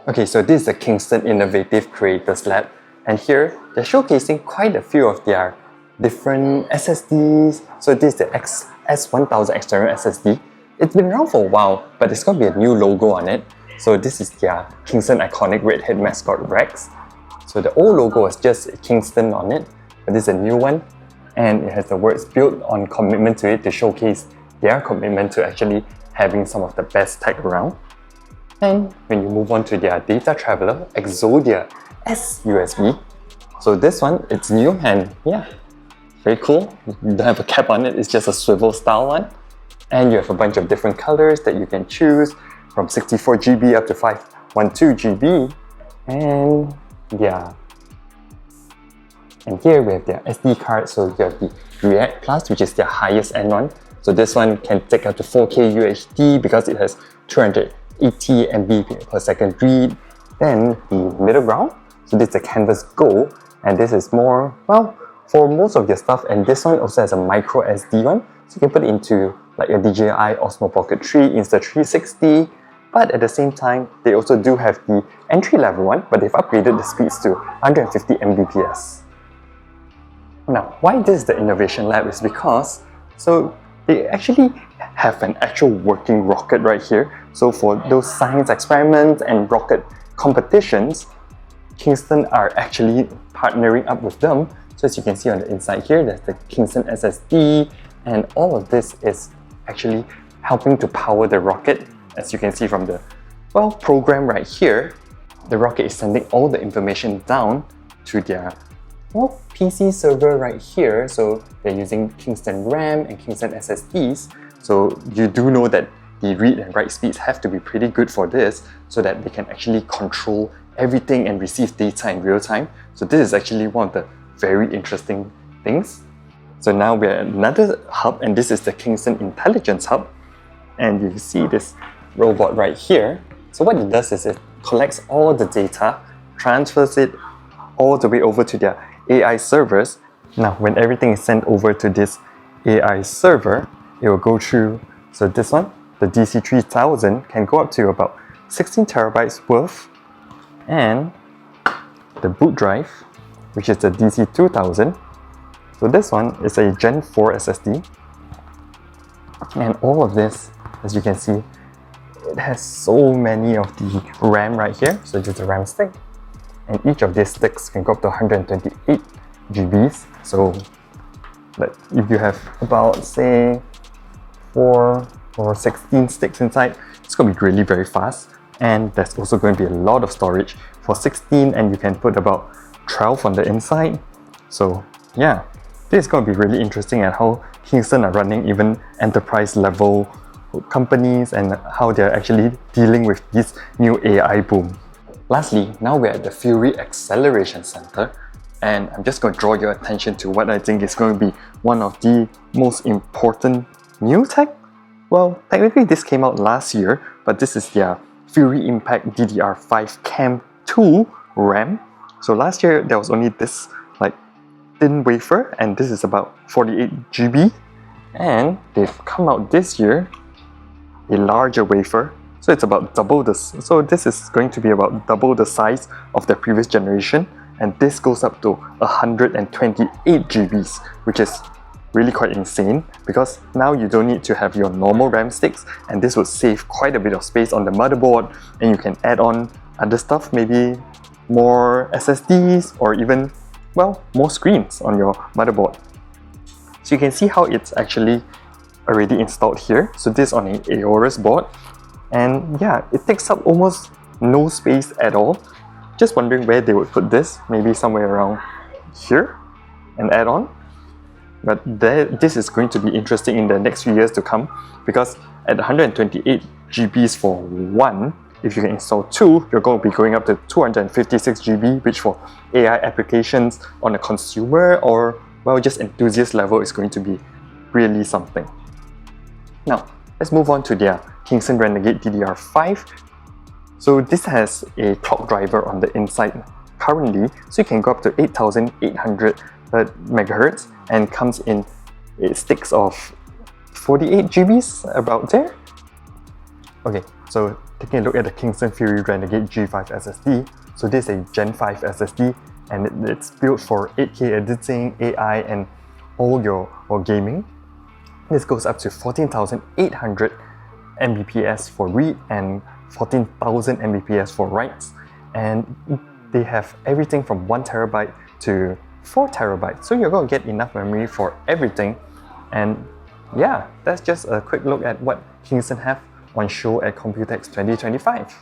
Okay, so this is the Kingston Innovative Creators Lab, and here they're showcasing quite a few of their different SSDs. So this is the S1000 external SSD. It's been around for a while, but there's going to be a new logo on it. So this is their Kingston iconic redhead mascot Rex. So the old logo was just Kingston on it, but this is a new one, and it has the words built on commitment to it to showcase their commitment to actually having some of the best tech around. And when you move on to their data traveler, Exodia S USB. So this one, it's new and yeah, very cool. You don't have a cap on it, it's just a swivel style one. And you have a bunch of different colors that you can choose from 64GB up to 512GB. And yeah. And here we have their SD card. So you have the React Plus, which is their highest end one. So this one can take up to 4K UHD because it has 280 MB per second read. Then the middle ground, so this is the Canvas Go, and this is more, well, for most of your stuff. And this one also has a micro SD one, so you can put it into like your DJI Osmo Pocket 3, Insta360. But at the same time, they also do have the entry level one, but they've upgraded the speeds to 150 Mbps. Now, why this is the Innovation Lab is because, so they actually have an actual working rocket right here. So for those science experiments and rocket competitions, Kingston are actually partnering up with them. So as you can see on the inside here, there's the Kingston SSD, and all of this is actually helping to power the rocket. As you can see from the program right here, the rocket is sending all the information down to their PC server right here. So they're using Kingston RAM and Kingston SSDs. So you do know that the read and write speeds have to be pretty good for this, so that they can actually control everything and receive data in real time. So this is actually one of the very interesting things. So now we're at another hub, and this is the Kingston Intelligence Hub. And you see this robot right here. So what it does is it collects all the data, transfers it all the way over to their AI servers. Now when everything is sent over to this AI server, it will go through, so this one, the DC3000 can go up to about 16 terabytes worth, and the boot drive, which is the DC2000, so this one is a Gen 4 SSD, and all of this, as you can see, it has so many of the RAM right here. So this is the RAM stick, and each of these sticks can go up to 128 GBs. So like if you have about say 4 or 16 sticks inside, it's going to be really very fast. And there's also going to be a lot of storage for 16, and you can put about 12 on the inside. So yeah, this is going to be really interesting at how Kingston are running even enterprise level companies and how they're actually dealing with this new AI boom. Lastly, now we're at the Fury Acceleration Center, and I'm just going to draw your attention to what I think is going to be one of the most important new tech. Well, technically this came out last year, but this is their Fury Impact DDR5 Camm2 RAM. So last year there was only this like thin wafer, and this is about 48 GB, and they've come out this year a larger wafer, so it's about double this. So this is going to be about double the size of the previous generation, and this goes up to 128 GBs, which is really quite insane, because now you don't need to have your normal RAM sticks, and this would save quite a bit of space on the motherboard, and you can add on other stuff, maybe more SSDs or even, well, more screens on your motherboard. So you can see how it's actually already installed here. So this on an Aorus board, and yeah, it takes up almost no space at all. Just wondering where they would put this, maybe somewhere around here and add on. But this is going to be interesting in the next few years to come, because at 128 GBs for one, if you can install two, you're going to be going up to 256 GB, which for AI applications on a consumer or, well, just enthusiast level is going to be really something. Now, let's move on to their Kingston Renegade DDR5. So this has a clock driver on the inside currently, so you can go up to 8800 MHz, and comes in sticks of 48 GBs, about there. Okay, so taking a look at the Kingston Fury Renegade G5 SSD. So this is a Gen 5 SSD, and it's built for 8K editing, AI, and all your gaming. This goes up to 14,800 Mbps for read and 14,000 Mbps for writes, and they have everything from 1TB to 4TB, so you're going to get enough memory for everything. And yeah, that's just a quick look at what Kingston have on show at Computex 2025.